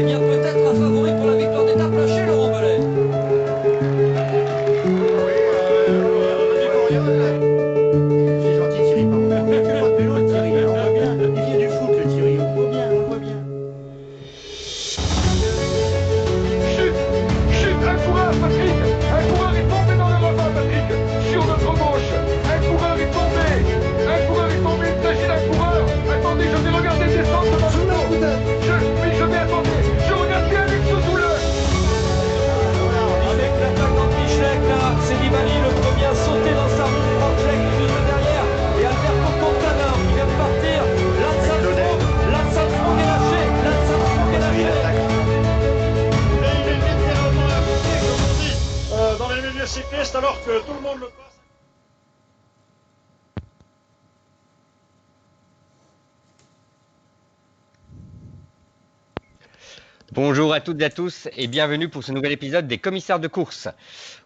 eh bien peut-être un favori pour la victoire d'étape lâchée, Laurent Belay. Oui, René Moriol. C'est gentil Thierry, pardon. Il fait pas de vélo le Thierry, hein, on voit bien. Il vient du foot le Thierry, on le voit bien, on le voit bien. Chute, chute, un coureur, Patrick. Un coureur est tombé dans le ravin, Patrick. Sur notre gauche, un coureur est tombé. Un coureur est tombé, il s'agit d'un coureur. Attendez, je vais regarder descendre devant le dos. Oui, je vais attendre. Je regarde bien avec ce douleur. Avec l'attaquant de Michelek, là, c'est Nibali le premier à sauter dans sa roue. Franck juste derrière. Et Alberto Contador qui vient de partir. Lance Armstrong est lâché. Lance Armstrong est lâché. Et il est littéralement impliqué, comme on dit, dans les milieux cyclistes, alors que tout le monde le passe. Bonjour à toutes et à tous et bienvenue pour ce nouvel épisode des commissaires de course.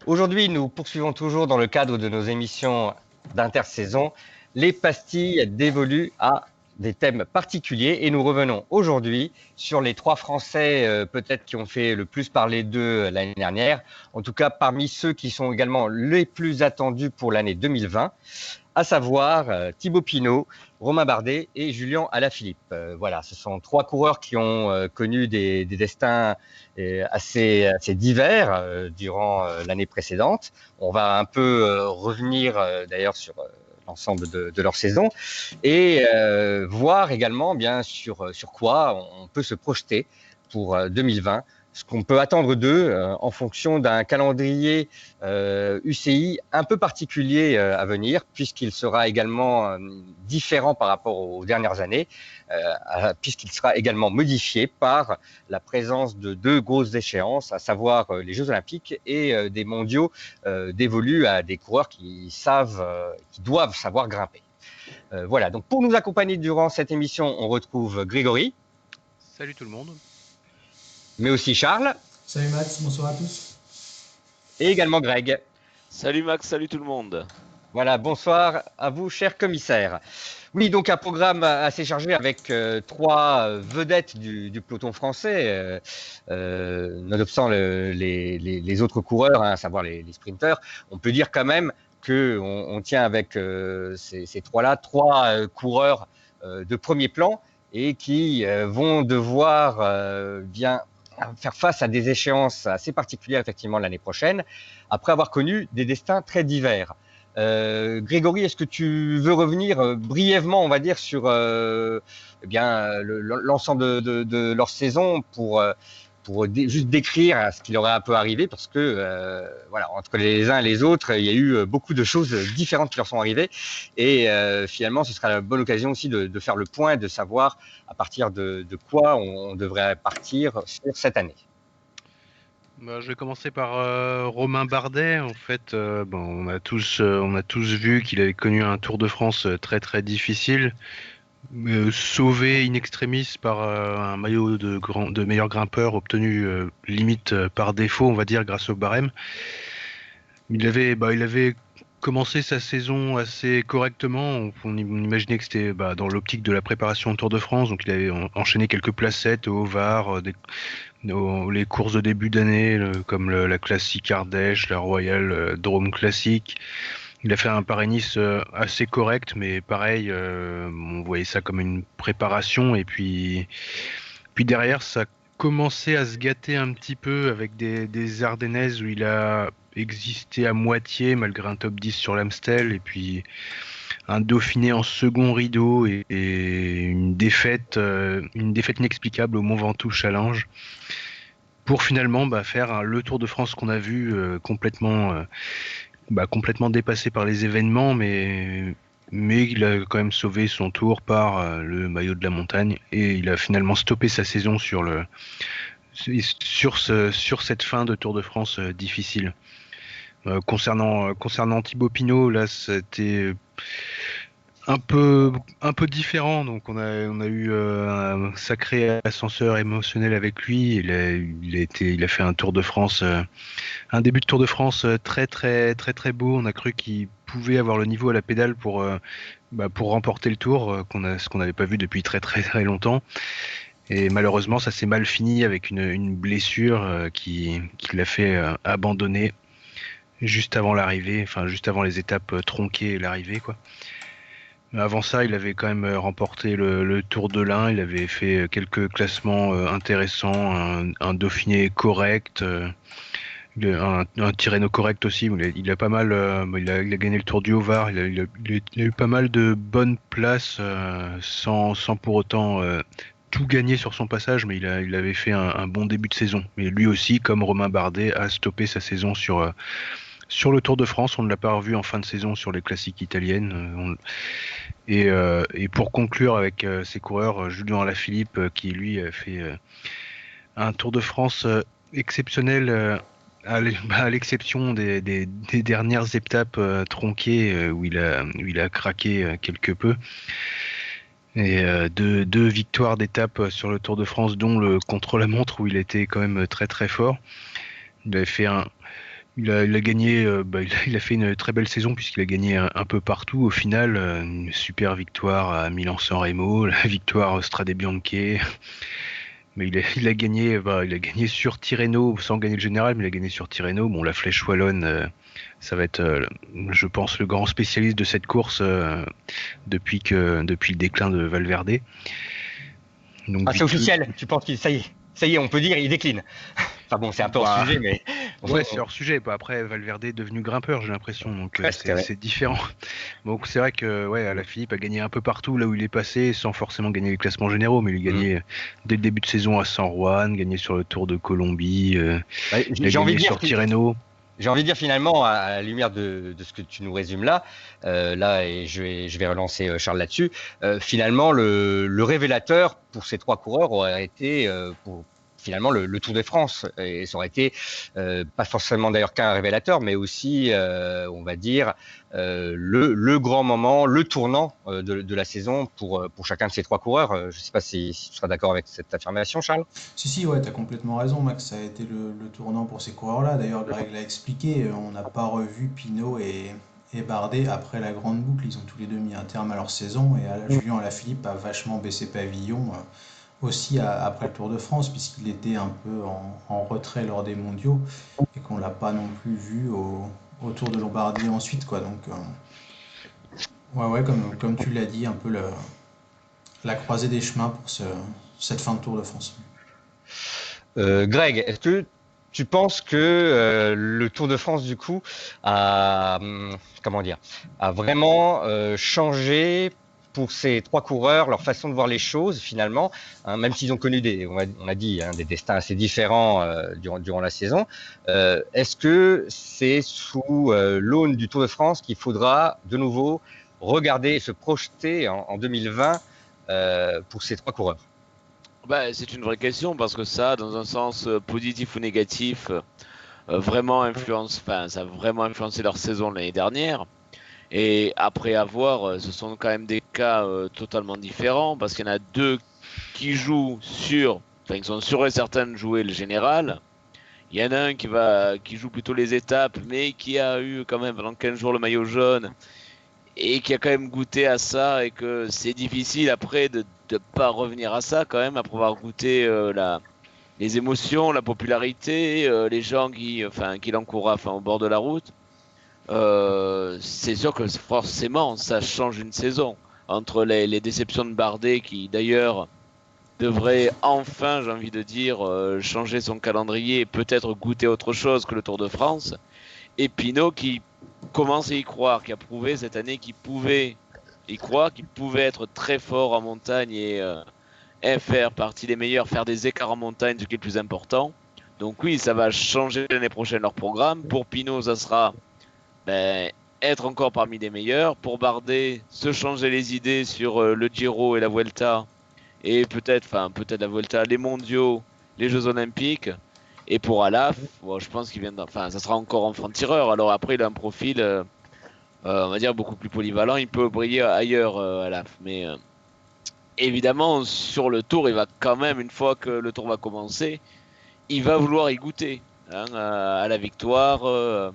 Aujourd'hui, nous poursuivons toujours dans le cadre de nos émissions d'intersaison les pastilles dévolues à des thèmes particuliers et nous revenons aujourd'hui sur les trois Français peut-être qui ont fait le plus parler d'eux l'année dernière, en tout cas parmi ceux qui sont également les plus attendus pour l'année 2020, à savoir Thibaut Pinot, Romain Bardet et Julien Alaphilippe. Voilà, ce sont trois coureurs qui ont connu des destins assez divers durant l'année précédente. On va un peu revenir d'ailleurs sur l'ensemble de leur saison et voir également bien sur quoi on peut se projeter pour 2020, ce qu'on peut attendre d'eux en fonction d'un calendrier UCI un peu particulier à venir, puisqu'il sera également différent par rapport aux dernières années, puisqu'il sera également modifié par la présence de deux grosses échéances, à savoir les Jeux Olympiques et des mondiaux dévolus à des coureurs qui doivent savoir grimper. Voilà, donc pour nous accompagner durant cette émission, on retrouve Grégory. Salut tout le monde. Mais aussi Charles. Salut Max, bonsoir à tous. Et également Greg. Salut Max, salut tout le monde. Voilà, bonsoir à vous, chers commissaires. Oui, donc un programme assez chargé avec trois vedettes du peloton français, nonobstant les autres coureurs, à savoir les sprinteurs. On peut dire quand même qu'on tient avec ces trois-là, trois coureurs de premier plan et qui vont devoir bien faire face à des échéances assez particulières effectivement l'année prochaine, après avoir connu des destins très divers. Grégory, est-ce que tu veux revenir brièvement, on va dire, sur l'ensemble de leur saison pour juste décrire ce qui leur est un peu arrivé, parce que voilà, entre les uns et les autres, il y a eu beaucoup de choses différentes qui leur sont arrivées, et finalement, ce sera la bonne occasion aussi de faire le point, de savoir à partir de quoi on devrait partir sur cette année. Je vais commencer par Romain Bardet. En fait, on a tous vu qu'il avait connu un Tour de France très très difficile, sauvé in extremis par un maillot de meilleur grimpeur obtenu limite par défaut, on va dire, grâce au barème. Il avait commencé sa saison assez correctement. On imaginait que c'était dans l'optique de la préparation au Tour de France, donc il avait enchaîné quelques placettes au Var, les courses de début d'année comme la Classique Ardèche, la Royal Drôme Classique. Il a fait un Paris-Nice assez correct, mais pareil, on voyait ça comme une préparation. Et puis derrière, ça commençait à se gâter un petit peu avec des Ardennaises où il a existé à moitié malgré un top 10 sur l'Amstel, et puis un Dauphiné en second rideau et une défaite inexplicable au Mont Ventoux Challenge, pour finalement faire le Tour de France qu'on a vu complètement dépassé par les événements, mais il a quand même sauvé son tour par le maillot de la montagne, et il a finalement stoppé sa saison sur cette fin de Tour de France difficile. Concernant Thibaut Pinot, là c'était un peu différent. Donc on a eu un sacré ascenseur émotionnel avec lui. Il a fait un Tour de France, un début de Tour de France très très très très beau. On a cru qu'il pouvait avoir le niveau à la pédale pour remporter le Tour, ce qu'on n'avait pas vu depuis très très très longtemps. Et malheureusement, ça s'est mal fini avec une blessure qui l'a fait abandonner juste avant l'arrivée, enfin juste avant les étapes tronquées et l'arrivée, quoi. Mais avant ça, il avait quand même remporté le Tour de l'Ain, il avait fait quelques classements intéressants, un Dauphiné correct, un Tirreno correct aussi. Il a pas mal, il a gagné le Tour du Haut-Var, il a eu pas mal de bonnes places sans pour autant tout gagner sur son passage, mais il avait fait un bon début de saison. Mais lui aussi, comme Romain Bardet, a stoppé sa saison sur le Tour de France. On ne l'a pas revu en fin de saison sur les classiques italiennes. Et pour conclure avec ses coureurs, Julien Alaphilippe, qui lui a fait un Tour de France exceptionnel, à l'exception des dernières étapes tronquées où il a craqué quelque peu. Et deux victoires d'étape sur le Tour de France, dont le contre-la-montre où il était quand même très très fort. Il avait fait il a gagné, il a fait une très belle saison puisqu'il a gagné un peu partout. Au final, une super victoire à Milan-San Remo, la victoire Strade Bianche. Mais il a gagné sur Tirreno sans gagner le général, mais il a gagné sur Tirreno. Bon, la Flèche Wallonne, ça va être, je pense, le grand spécialiste de cette course depuis le déclin de Valverde. Donc, c'est officiel. Tu penses ça y est, on peut dire, il décline. Enfin bon, c'est un peu hors sujet, mais... Ouais, c'est hors sujet. Après, Valverde est devenu grimpeur, j'ai l'impression, donc c'est différent. Donc c'est vrai que Alaphilippe a gagné un peu partout là où il est passé, sans forcément gagner les classements généraux, mais il a gagné dès le début de saison à San Juan, gagné sur le Tour de Colombie, il a gagné sur Tirreno. J'ai envie de dire finalement, à la lumière de ce que tu nous résumes là, et je vais relancer Charles là-dessus, finalement le révélateur pour ces trois coureurs aurait été finalement le Tour de France, et ça aurait été pas forcément d'ailleurs qu'un révélateur, mais aussi on va dire le grand moment, le tournant de la saison pour chacun de ces trois coureurs. Je ne sais pas si tu seras d'accord avec cette affirmation, Charles. Si, ouais, tu as complètement raison, Max. Ça a été le tournant pour ces coureurs-là. D'ailleurs, Greg l'a expliqué, on n'a pas revu Pinot et Bardet après la grande boucle. Ils ont tous les deux mis un terme à leur saison, et Julien Alaphilippe a vachement baissé pavillon aussi après le Tour de France, puisqu'il était un peu en retrait lors des mondiaux et qu'on l'a pas non plus vu au Tour de Lombardie ensuite, quoi. Donc comme tu l'as dit, un peu la croisée des chemins pour cette fin de Tour de France. Greg, est-ce que tu penses que le Tour de France du coup a vraiment changé pour ces trois coureurs, leur façon de voir les choses finalement, hein, même s'ils ont connu on a dit, des destins assez différents durant la saison. Est-ce que c'est sous l'aune du Tour de France qu'il faudra de nouveau regarder et se projeter en 2020 pour ces trois coureurs? C'est une vraie question parce que ça, dans un sens positif ou négatif, ça a vraiment influencé leur saison l'année dernière. Et après avoir, ce sont quand même des cas totalement différents parce qu'il y en a deux qui jouent ils sont sûrs et certains de jouer le général. Il y en a un qui joue plutôt les étapes, mais qui a eu quand même pendant 15 jours le maillot jaune et qui a quand même goûté à ça, et que c'est difficile après de pas revenir à ça quand même, après avoir goûté les émotions, la popularité, les gens qui l'encouragent au bord de la route. C'est sûr que forcément ça change une saison entre les déceptions de Bardet, qui d'ailleurs devrait enfin, j'ai envie de dire, changer son calendrier et peut-être goûter autre chose que le Tour de France, et Pinot qui commence à y croire, qui a prouvé cette année qu'il pouvait y croire, qu'il pouvait être très fort en montagne et faire partie des meilleurs, faire des écarts en montagne, ce qui est le plus important. Donc oui, ça va changer l'année prochaine leur programme. Pour Pinot, ça sera être encore parmi les meilleurs. Pour Bardet, se changer les idées sur le Giro et la Vuelta, et peut-être la Vuelta, les mondiaux, les Jeux Olympiques. Et pour Alaf, je pense qu'il ça sera encore enfant tireur. Alors après, il a un profil, on va dire, beaucoup plus polyvalent. Il peut briller ailleurs, Alaf. Mais évidemment, sur le Tour, il va quand même, une fois que le Tour va commencer, il va vouloir y goûter à la victoire.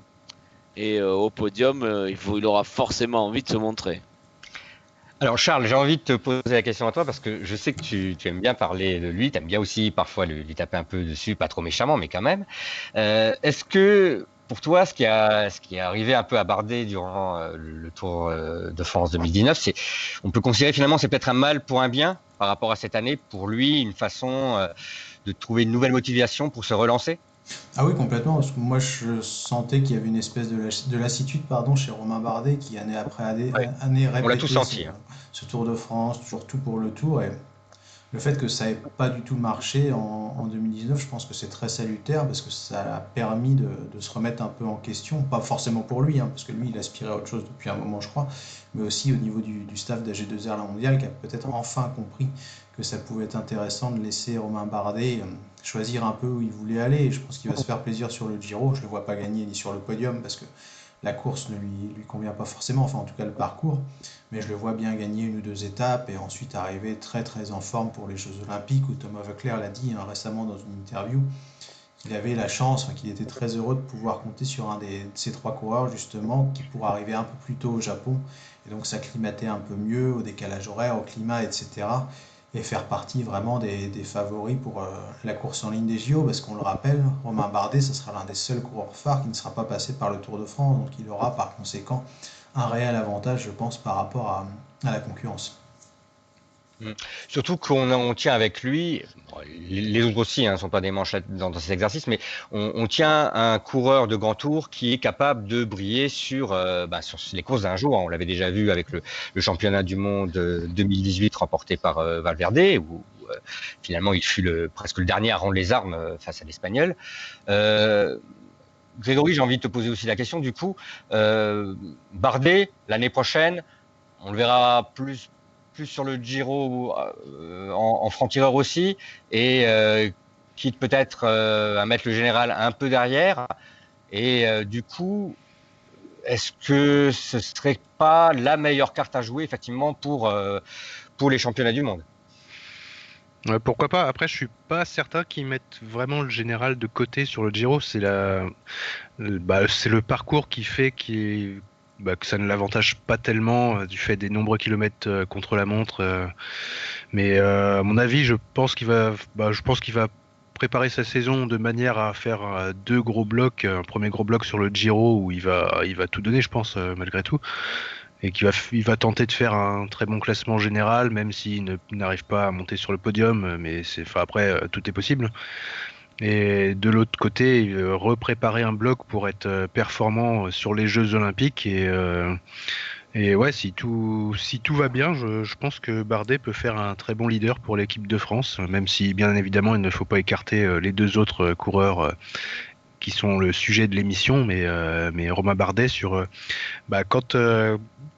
Et au podium, il aura forcément envie de se montrer. Alors Charles, j'ai envie de te poser la question à toi parce que je sais que tu aimes bien parler de lui, tu aimes bien aussi parfois lui taper un peu dessus, pas trop méchamment, mais quand même. Est-ce que pour toi, ce qui est arrivé un peu à Bardet durant le Tour de France 2019, on peut considérer finalement c'est peut-être un mal pour un bien par rapport à cette année, pour lui, une façon de trouver une nouvelle motivation pour se relancer? Ah oui, complètement. Parce que moi, je sentais qu'il y avait une espèce de lassitude, pardon, chez Romain Bardet, qui année après année, Ouais, année on l'a tous répétait senti, hein. ce Tour de France, toujours tout pour le Tour. Et le fait que ça n'ait pas du tout marché en 2019, je pense que c'est très salutaire parce que ça a permis de se remettre un peu en question. Pas forcément pour lui, hein, parce que lui, il aspirait à autre chose depuis un moment, je crois, mais aussi au niveau du staff d'AG2R La Mondiale, qui a peut-être enfin compris que ça pouvait être intéressant de laisser Romain Bardet choisir un peu où il voulait aller. Et je pense qu'il va se faire plaisir sur le Giro. Je ne le vois pas gagner ni sur le podium parce que la course ne lui convient pas forcément, enfin en tout cas le parcours. Mais je le vois bien gagner une ou deux étapes et ensuite arriver très très en forme pour les Jeux Olympiques, où Thomas Voeckler l'a dit récemment dans une interview qu'il avait la chance, qu'il était très heureux de pouvoir compter sur un de ces trois coureurs justement qui pourrait arriver un peu plus tôt au Japon et donc s'acclimater un peu mieux au décalage horaire, au climat, etc. Et faire partie vraiment des favoris pour la course en ligne des JO, parce qu'on le rappelle, Romain Bardet, ce sera l'un des seuls coureurs phares qui ne sera pas passé par le Tour de France, donc il aura par conséquent un réel avantage, je pense, par rapport à la concurrence. Mm. Surtout on tient avec lui, bon, les autres aussi ne sont pas des manches dans ces exercices, mais on tient un coureur de grand tour qui est capable de briller sur les courses d'un jour. On l'avait déjà vu avec le championnat du monde 2018 remporté par Valverde, où finalement il fut presque le dernier à rendre les armes face à l'Espagnol. Grégory, j'ai envie de te poser aussi la question, du coup, Bardet, l'année prochaine, on le verra plus sur le Giro en franc-tireur aussi, et quitte peut-être à mettre le général un peu derrière. Et du coup, est-ce que ce serait pas la meilleure carte à jouer effectivement pour les championnats du monde? Ouais, pourquoi pas? Après, je suis pas certain qu'ils mettent vraiment le général de côté sur le Giro. C'est le parcours qui fait que ça ne l'avantage pas tellement du fait des nombreux kilomètres contre la montre. Mais à mon avis, je pense qu'il va préparer sa saison de manière à faire deux gros blocs. Un premier gros bloc sur le Giro où il va tout donner, je pense, malgré tout. Et il va tenter de faire un très bon classement général, même s'il n'arrive pas à monter sur le podium. Mais après, tout est possible. Et de l'autre côté, repréparer un bloc pour être performant sur les Jeux Olympiques. Et ouais, si tout va bien, je pense que Bardet peut faire un très bon leader pour l'équipe de France, même si bien évidemment il ne faut pas écarter les deux autres coureurs qui sont le sujet de l'émission, mais Romain Bardet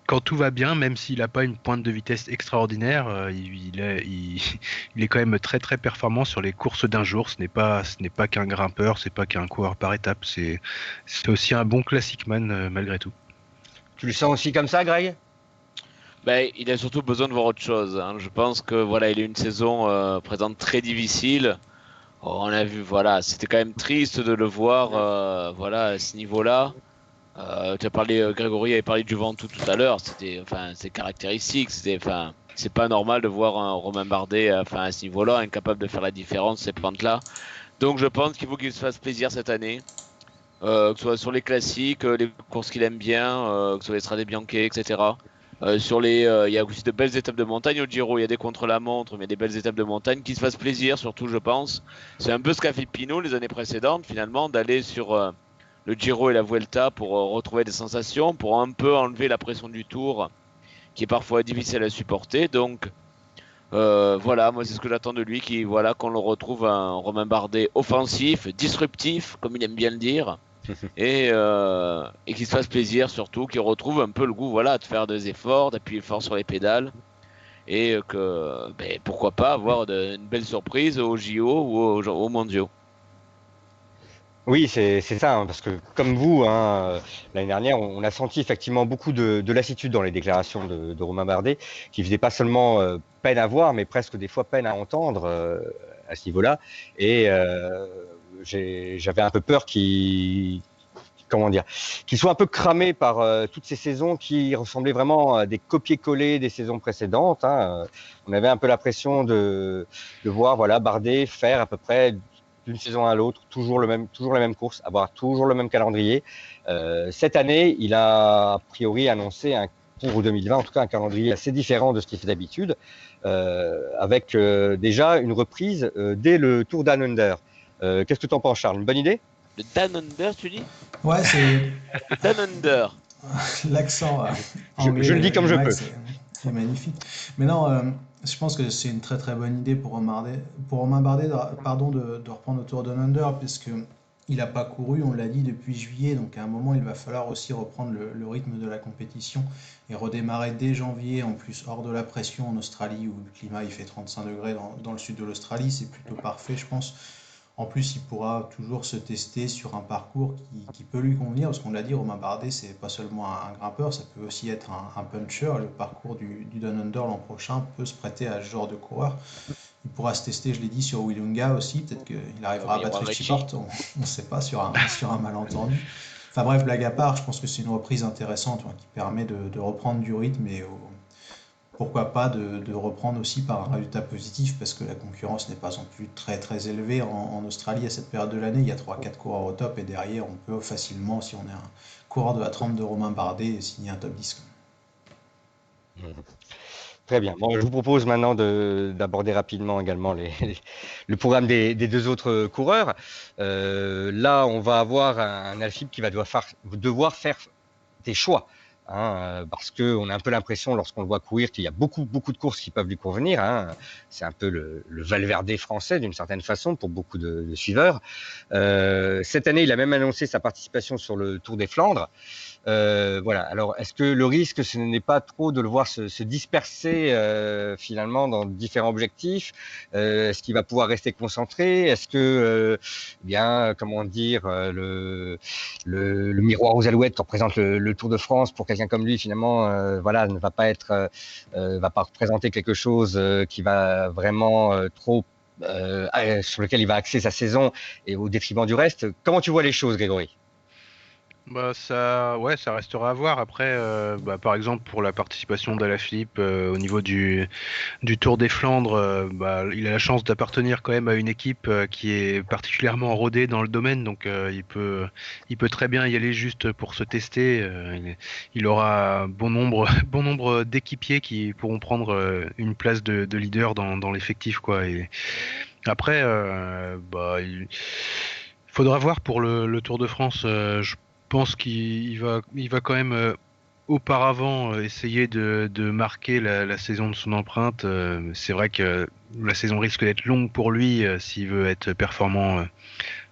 quand tout va bien, même s'il n'a pas une pointe de vitesse extraordinaire, il est quand même très très performant sur les courses d'un jour. Ce n'est pas qu'un grimpeur, c'est pas qu'un coureur par étape, c'est aussi un bon classic man malgré tout. Tu le sens aussi comme ça, Greg? Il a surtout besoin de voir autre chose, hein. Je pense que voilà, il a eu une saison présente très difficile. On a vu, voilà, c'était quand même triste de le voir, voilà, à ce niveau-là. Tu as parlé, Grégory avait parlé du Ventoux tout à l'heure. C'est caractéristique. C'est pas normal de voir un Romain Bardet, à ce niveau-là, incapable de faire la différence, ces pentes-là. Donc, je pense qu'il faut qu'il se fasse plaisir cette année. Que ce soit sur les classiques, les courses qu'il aime bien, que ce soit les Strade Bianche, etc. Il y a aussi de belles étapes de montagne au Giro, il y a des contre-la-montre, mais il y a des belles étapes de montagne qui se fassent plaisir, surtout je pense. C'est un peu ce qu'a fait Pinot les années précédentes, finalement, d'aller sur le Giro et la Vuelta pour retrouver des sensations, pour un peu enlever la pression du Tour, qui est parfois difficile à supporter. Donc voilà, moi c'est ce que j'attends de lui, qu'on le retrouve un Romain Bardet offensif, disruptif, comme il aime bien le dire. Et qu'il se fasse plaisir surtout, qu'il retrouve un peu le goût de faire des efforts, d'appuyer fort sur les pédales et pourquoi pas avoir une belle surprise au JO ou aux mondiaux. Oui, c'est ça, parce que comme vous, l'année dernière, on a senti effectivement beaucoup de lassitude dans les déclarations de Romain Bardet, qui faisait pas seulement peine à voir, mais presque des fois peine à entendre à ce niveau-là. Et j'avais un peu peur qu'il comment dire, qui sont un peu cramés par toutes ces saisons qui ressemblaient vraiment à des copier-coller des saisons précédentes. Hein. On avait un peu l'impression de voir voilà, Bardet faire à peu près d'une saison à l'autre toujours la même course, avoir toujours le même calendrier. Cette année, il a priori annoncé pour 2020, en tout cas un calendrier assez différent de ce qu'il fait d'habitude, avec déjà une reprise dès le Tour Down Under. Qu'est-ce que tu en penses, Charles? Une bonne idée? Le Dan Under, tu dis? Ouais, c'est Le Dan Under. l'accent Je anglais. le dis comme je peux. C'est magnifique. Mais non, je pense que c'est une très très bonne idée pour Romain Bardet, pardon, de reprendre le Tour Down Under, puisque il n'a pas couru, on l'a dit, depuis juillet. Donc à un moment, il va falloir aussi reprendre le rythme de la compétition et redémarrer dès janvier, en plus hors de la pression en Australie, où le climat il fait 35 degrés dans le sud de l'Australie. C'est plutôt parfait, je pense. En plus, il pourra toujours se tester sur un parcours qui peut lui convenir, parce qu'on l'a dit, Romain Bardet, c'est pas seulement un grimpeur, ça peut aussi être un puncher. Le parcours du Down Under l'an prochain peut se prêter à ce genre de coureur. Il pourra se tester, je l'ai dit, sur Willunga aussi. Peut-être qu'il arrivera à battre Richie Porte, on ne sait pas, sur un malentendu. Enfin bref, blague à part, je pense que c'est une reprise intéressante qui permet de reprendre du rythme et pourquoi pas de reprendre aussi par un résultat positif, parce que la concurrence n'est pas non plus très très élevée en Australie à cette période de l'année. Il y a 3-4 coureurs au top et derrière on peut facilement, si on est un coureur de la trempe de Romain Bardet, signer un top 10. Très bien. Bon, je vous propose maintenant d'aborder rapidement également le programme des deux autres coureurs. Là, on va avoir un Alaphilippe qui va devoir faire des choix. Hein, parce qu'on a un peu l'impression, lorsqu'on le voit courir, qu'il y a beaucoup de courses qui peuvent lui convenir. Hein. C'est un peu le Valverde français, d'une certaine façon, pour beaucoup de suiveurs. Cette année, il a même annoncé sa participation sur le Tour des Flandres. Voilà. Alors, est-ce que le risque, ce n'est pas trop de le voir se disperser finalement dans différents objectifs? Est-ce qu'il va pouvoir rester concentré? Est-ce que, bien, comment dire, le miroir aux alouettes qui représente le Tour de France pour quelqu'un comme lui, finalement, voilà, ne va pas représenter quelque chose qui va vraiment trop sur lequel il va axer sa saison et au détriment du reste? Comment tu vois les choses, Grégory? Bah ça restera à voir. Après, par exemple pour la participation d'Alaphilippe au niveau du Tour des Flandres, il a la chance d'appartenir quand même à une équipe qui est particulièrement rodée dans le domaine, donc il peut très bien y aller juste pour se tester. Il aura bon nombre d'équipiers qui pourront prendre une place de leader dans l'effectif, quoi. Et après, il faudra voir pour le Tour de France. Je pense qu'il va quand même auparavant essayer de marquer la saison de son empreinte. C'est vrai que la saison risque d'être longue pour lui s'il veut être performant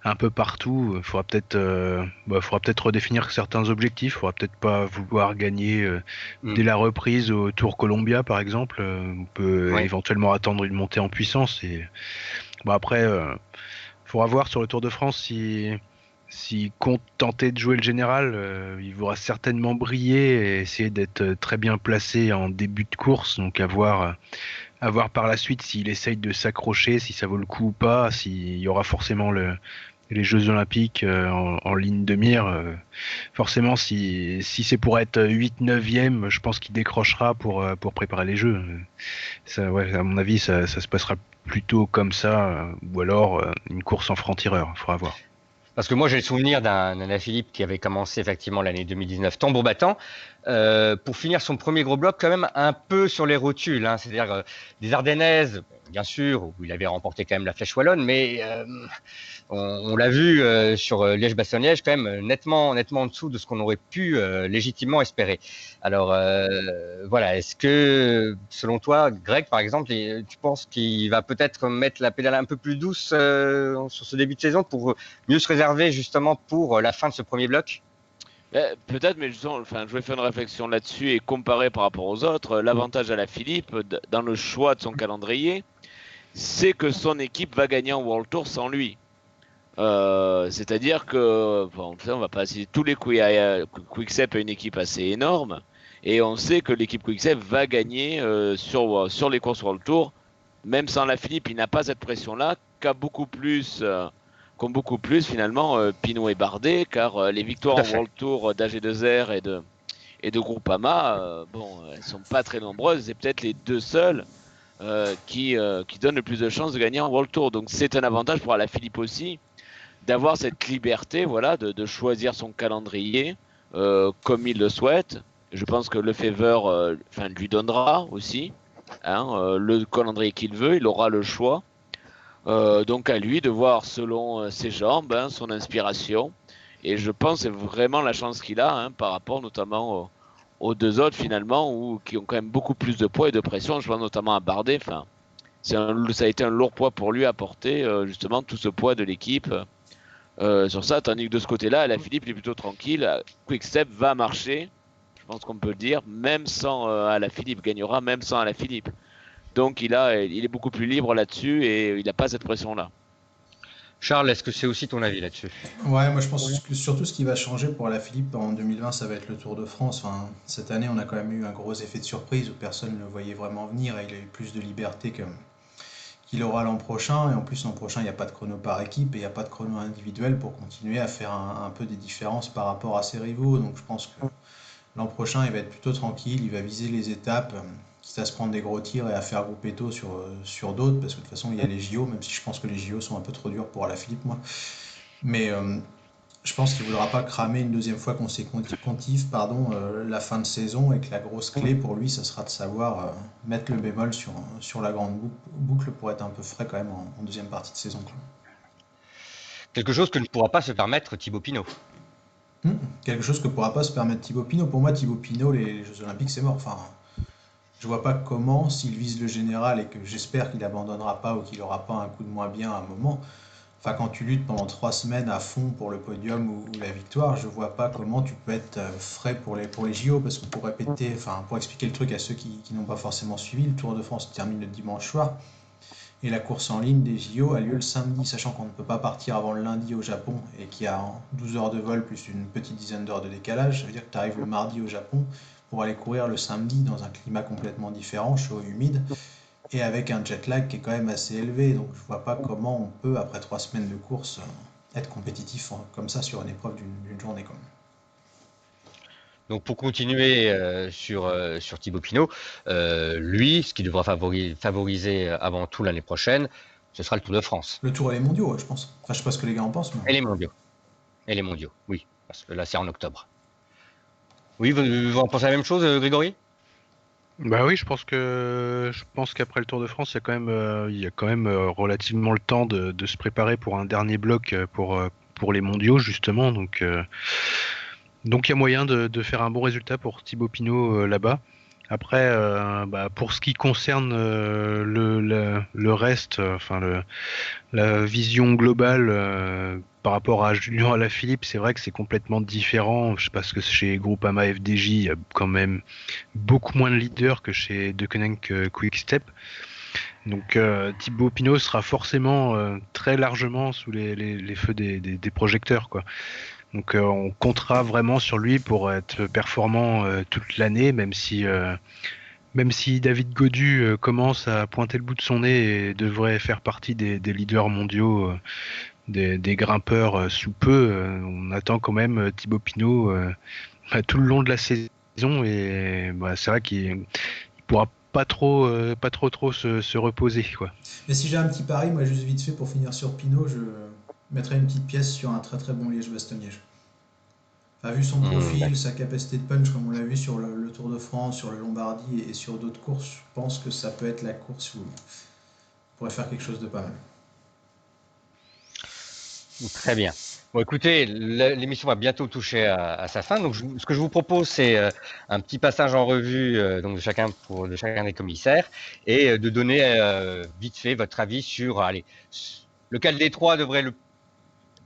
un peu partout. Il faudra peut-être redéfinir certains objectifs. Il faudra peut-être pas vouloir gagner dès la reprise au Tour Columbia par exemple. On peut éventuellement attendre une montée en puissance. Et après, il faudra voir sur le Tour de France s'il compte tenter de jouer le général. Il voudra certainement briller et essayer d'être très bien placé en début de course. Donc à voir par la suite s'il essaye de s'accrocher, si ça vaut le coup ou pas, s'il y aura forcément les Jeux Olympiques en ligne de mire. Forcément, si c'est pour être 8-9e, je pense qu'il décrochera pour préparer les Jeux. Ça, à mon avis, ça se passera plutôt comme ça, ou alors une course en franc-tireur. Il faudra voir. Parce que moi, j'ai le souvenir d'un Alaphilippe qui avait commencé effectivement l'année 2019 tambour battant, pour finir son premier gros bloc quand même un peu sur les rotules, hein, c'est-à-dire des Ardennaises, bien sûr, où il avait remporté quand même la Flèche Wallonne, mais on l'a vu sur Liège-Bastogne-Liège quand même nettement en dessous de ce qu'on aurait pu légitimement espérer. Alors voilà, est-ce que selon toi, Greg par exemple, tu penses qu'il va peut-être mettre la pédale un peu plus douce sur ce début de saison pour mieux se réserver justement pour la fin de ce premier bloc? Peut-être, mais justement, je vais faire une réflexion là-dessus et comparer par rapport aux autres. L'avantage à Alaphilippe dans le choix de son calendrier, c'est que son équipe va gagner en World Tour sans lui. C'est-à-dire que, on va pas citer tous les Quick-Step a une équipe assez énorme, et on sait que l'équipe Quick-Step va gagner sur les courses World Tour, même sans Alaphilippe, il n'a pas cette pression-là, qu'a beaucoup plus compte beaucoup plus finalement Pinot et Bardet, car les victoires Tout à en fait. World Tour d'AG2R et de Groupama, bon, elles sont pas très nombreuses. C'est peut-être les deux seules qui donnent le plus de chances de gagner en World Tour. Donc c'est un avantage pour Alaphilippe aussi d'avoir cette liberté, voilà, de choisir son calendrier comme il le souhaite. Je pense que Lefebvre lui donnera aussi le calendrier qu'il veut, il aura le choix. Donc à lui de voir selon ses jambes, son inspiration. Et je pense que c'est vraiment la chance qu'il a par rapport notamment aux deux autres finalement, qui ont quand même beaucoup plus de poids et de pression. Je pense notamment à Bardet. Enfin, ça a été un lourd poids pour lui à porter, justement, tout ce poids de l'équipe sur ça. Tandis que de ce côté-là, Alaphilippe est plutôt tranquille. Quick-Step va marcher, je pense qu'on peut le dire, même sans Alaphilippe, gagnera même sans Alaphilippe. Donc il est beaucoup plus libre là-dessus et il n'a pas cette pression-là. Charles, est-ce que c'est aussi ton avis là-dessus? Ouais, moi je pense que surtout ce qui va changer pour Alaphilippe en 2020, ça va être le Tour de France. Enfin, cette année, on a quand même eu un gros effet de surprise où personne ne le voyait vraiment venir et il a eu plus de liberté qu'il aura l'an prochain. Et en plus, l'an prochain, il n'y a pas de chrono par équipe et il n'y a pas de chrono individuel pour continuer à faire un peu des différences par rapport à ses rivaux. Donc je pense que l'an prochain, il va être plutôt tranquille, il va viser les étapes, quitte à se prendre des gros tirs et à faire Gruppetto sur d'autres, parce que de toute façon, il y a les JO, même si je pense que les JO sont un peu trop durs pour Alaphilippe, moi. Mais je pense qu'il ne voudra pas cramer une deuxième fois consécutive la fin de saison et que la grosse clé pour lui, ça sera de savoir mettre le bémol sur la grande boucle pour être un peu frais quand même en deuxième partie de saison, quoi. Quelque chose que ne pourra pas se permettre Thibaut Pinot. Quelque chose que ne pourra pas se permettre Thibaut Pinot. Pour moi, Thibaut Pinot, les Jeux Olympiques, c'est mort. Enfin, je vois pas comment, s'il vise le général et que j'espère qu'il abandonnera pas ou qu'il aura pas un coup de moins bien à un moment, enfin, quand tu luttes pendant 3 semaines à fond pour le podium ou la victoire, je vois pas comment tu peux être frais pour les JO, parce que pour expliquer le truc à ceux qui n'ont pas forcément suivi, le Tour de France termine le dimanche soir. Et la course en ligne des JO a lieu le samedi, sachant qu'on ne peut pas partir avant le lundi au Japon et qu'il y a 12 heures de vol plus une petite dizaine d'heures de décalage. Ça veut dire que tu arrives le mardi au Japon pour aller courir le samedi dans un climat complètement différent, chaud et humide, et avec un jet lag qui est quand même assez élevé. Donc je vois pas comment on peut, après 3 semaines de course, être compétitif comme ça sur une épreuve d'une journée, quoi. Donc pour continuer sur Thibaut Pinot, lui, ce qui devra favoriser avant tout l'année prochaine, ce sera le Tour de France. Le Tour et les mondiaux, ouais, je pense. Enfin, je sais pas ce que les gars en pensent, mais... Et les mondiaux, oui, parce que là c'est en octobre. Oui, vous en pensez la même chose, Grégory? Bah oui, je pense qu'après le Tour de France, il y a quand même relativement le temps de se préparer pour un dernier bloc pour les mondiaux justement. Donc il y a moyen de faire un bon résultat pour Thibaut Pinot là-bas. Après, pour ce qui concerne le reste, la vision globale par rapport à Julien Alaphilippe, c'est vrai que c'est complètement différent. Parce que chez Groupama FDJ, il y a quand même beaucoup moins de leaders que chez Deceuninck Quick-Step. Donc Thibaut Pinot sera forcément très largement sous les feux des projecteurs, quoi. Donc on comptera vraiment sur lui pour être performant toute l'année, même si David Gaudu commence à pointer le bout de son nez et devrait faire partie des leaders mondiaux, des grimpeurs sous peu. On attend quand même Thibaut Pinot tout le long de la saison et c'est vrai qu'il pourra pas trop se reposer, quoi. Mais si j'ai un petit pari, moi juste vite fait pour finir sur Pinot, je mettrais une petite pièce sur un très très bon Liège-Bastogne-Liège. Enfin, vu son profil, sa capacité de punch, comme on l'a vu sur le Tour de France, sur le Lombardie et sur d'autres courses, je pense que ça peut être la course où on pourrait faire quelque chose de pas mal. Très bien. Bon, écoutez, l'émission va bientôt toucher à sa fin. Donc, ce que je vous propose, c'est un petit passage en revue donc de chacun des commissaires et de donner vite fait votre avis sur, lequel des trois devrait le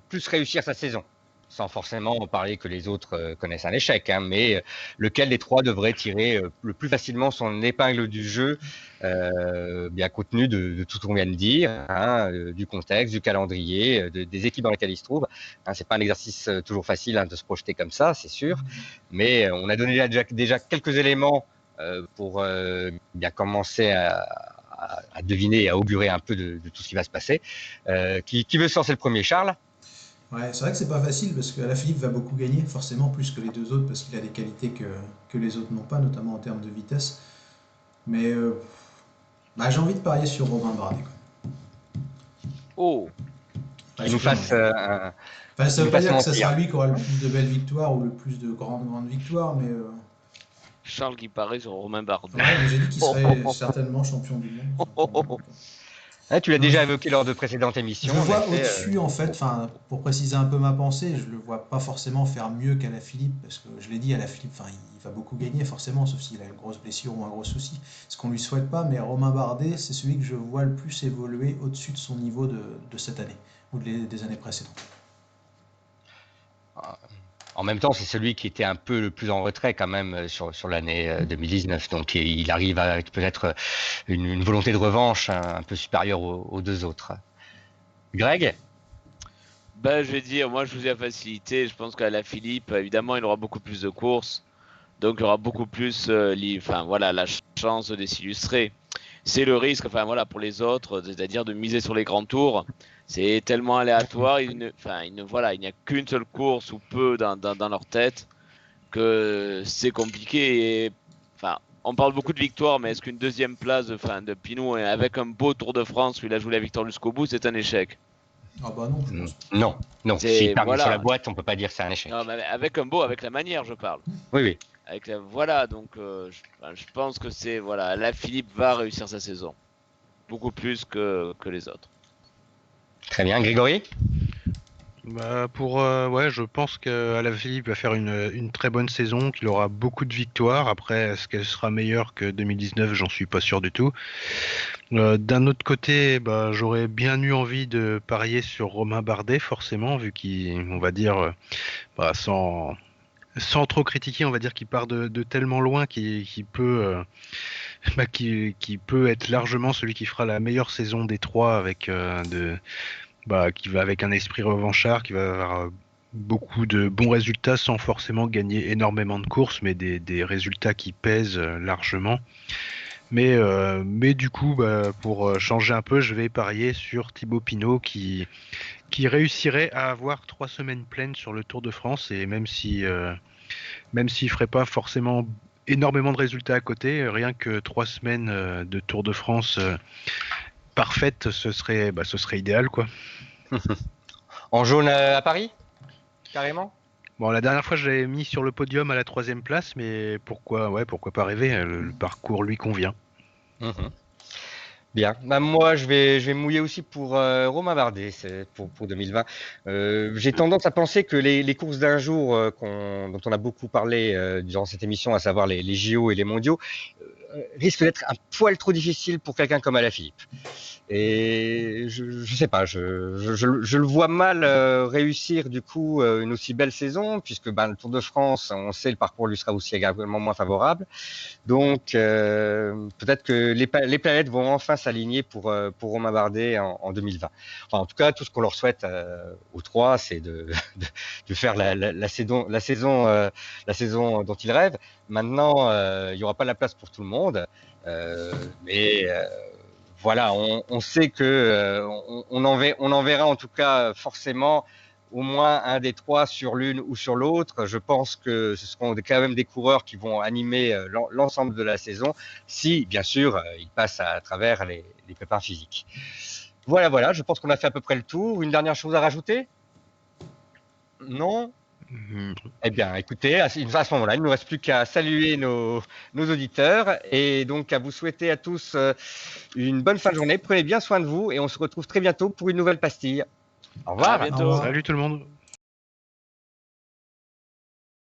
plus réussir sa saison, sans forcément parler que les autres connaissent un échec, mais lequel des trois devrait tirer le plus facilement son épingle du jeu, bien compte tenu de tout ce qu'on vient de dire, du contexte, du calendrier, des équipes dans lesquelles il se trouve. C'est pas un exercice toujours facile de se projeter comme ça, c'est sûr, mais on a donné déjà quelques éléments pour bien commencer à à deviner et à augurer un peu de tout ce qui va se passer. Qui veut se lancer le premier, Charles? Ouais, c'est vrai que c'est pas facile parce qu'Alaphilippe va beaucoup gagner, forcément plus que les deux autres parce qu'il a des qualités que les autres n'ont pas, notamment en termes de vitesse. Mais j'ai envie de parier sur Romain Bardet. Oh, Qu'il nous fasse un. Enfin, ça veut nous pas fasse dire que ça mentir. sera lui qui aura le plus de belles victoires ou le plus de grandes victoires, mais Charles qui paraît sur Romain Bardet. ouais, mais j'ai dit qu'il serait certainement champion du monde. Hein, tu l'as déjà évoqué lors de précédentes émissions. Je le vois en effet, au-dessus, en fait, enfin, pour préciser un peu ma pensée, je le vois pas forcément faire mieux qu'Alaphilippe, parce que je l'ai dit, Alaphilippe, enfin, il va beaucoup gagner, forcément, sauf s'il a une grosse blessure ou un gros souci, ce qu'on lui souhaite pas, mais Romain Bardet, c'est celui que je vois le plus évoluer au-dessus de son niveau de cette année, ou des années précédentes. En même temps, c'est celui qui était un peu le plus en retrait quand même sur l'année 2019. Donc il arrive avec peut-être une volonté de revanche un peu supérieure aux deux autres. Greg? Ben, je vais dire, moi je vous ai la facilité. Je pense qu'Alaphilippe, évidemment, il aura beaucoup plus de courses. Donc il aura beaucoup plus la chance de s'illustrer. C'est le risque pour les autres, c'est-à-dire de miser sur les grands tours. C'est tellement aléatoire, il n'y a qu'une seule course ou peu dans leur tête que c'est compliqué. Et, on parle beaucoup de victoire, mais est-ce qu'une deuxième place de Pinot avec un beau Tour de France où il a joué la victoire jusqu'au bout, c'est un échec? Ah bah non, je pense pas. Non. S'il termine sur la boîte, on peut pas dire que c'est un échec. Non, mais avec la manière, je parle. Oui. Donc je pense que Alaphilippe va réussir sa saison. Beaucoup plus que les autres. Très bien. Grégory? Je pense qu'Alaphilippe va faire une très bonne saison, qu'il aura beaucoup de victoires. Après, est-ce qu'elle sera meilleure que 2019? J'en suis pas sûr du tout. D'un autre côté, j'aurais bien eu envie de parier sur Romain Bardet, forcément, vu on va dire, sans trop critiquer, on va dire qu'il part de tellement loin qu'il peut être largement celui qui fera la meilleure saison des trois qui va avec un esprit revanchard, qui va avoir beaucoup de bons résultats sans forcément gagner énormément de courses, mais des résultats qui pèsent largement. Mais du coup, pour changer un peu, je vais parier sur Thibaut Pinot qui réussirait à avoir 3 semaines pleines sur le Tour de France, et même s'il ferait pas forcément énormément de résultats à côté, rien que 3 semaines de Tour de France parfaite, ce serait idéal, quoi. En jaune à Paris? Carrément? Bon, la dernière fois, je l'avais mis sur le podium à la 3e place, mais pourquoi pas rêver, le parcours lui convient. Bien. Moi, je vais mouiller aussi pour Romain Bardet pour 2020. J'ai tendance à penser que les courses d'un jour dont on a beaucoup parlé durant cette émission, à savoir les JO et les mondiaux, risquent d'être un poil trop difficiles pour quelqu'un comme Alaphilippe. Et je sais pas, je le vois mal réussir du coup une aussi belle saison, puisque le Tour de France, on sait, le parcours lui sera aussi également moins favorable. Donc peut-être que les planètes vont enfin s'aligner pour Romain Bardet en 2020. Enfin, en tout cas, tout ce qu'on leur souhaite aux trois, c'est de faire la saison dont ils rêvent. Maintenant, il y aura pas la place pour tout le monde, mais voilà, on sait que on en verra en tout cas forcément au moins un des trois sur l'une ou sur l'autre. Je pense que ce seront quand même des coureurs qui vont animer l'ensemble de la saison, si bien sûr ils passent à travers les pépins physiques. Voilà, je pense qu'on a fait à peu près le tour. Une dernière chose à rajouter? Non? Eh bien, écoutez, à ce moment-là, il ne nous reste plus qu'à saluer nos auditeurs et donc à vous souhaiter à tous une bonne fin de journée. Prenez bien soin de vous et on se retrouve très bientôt pour une nouvelle pastille. Au revoir. À bientôt. Salut tout le monde.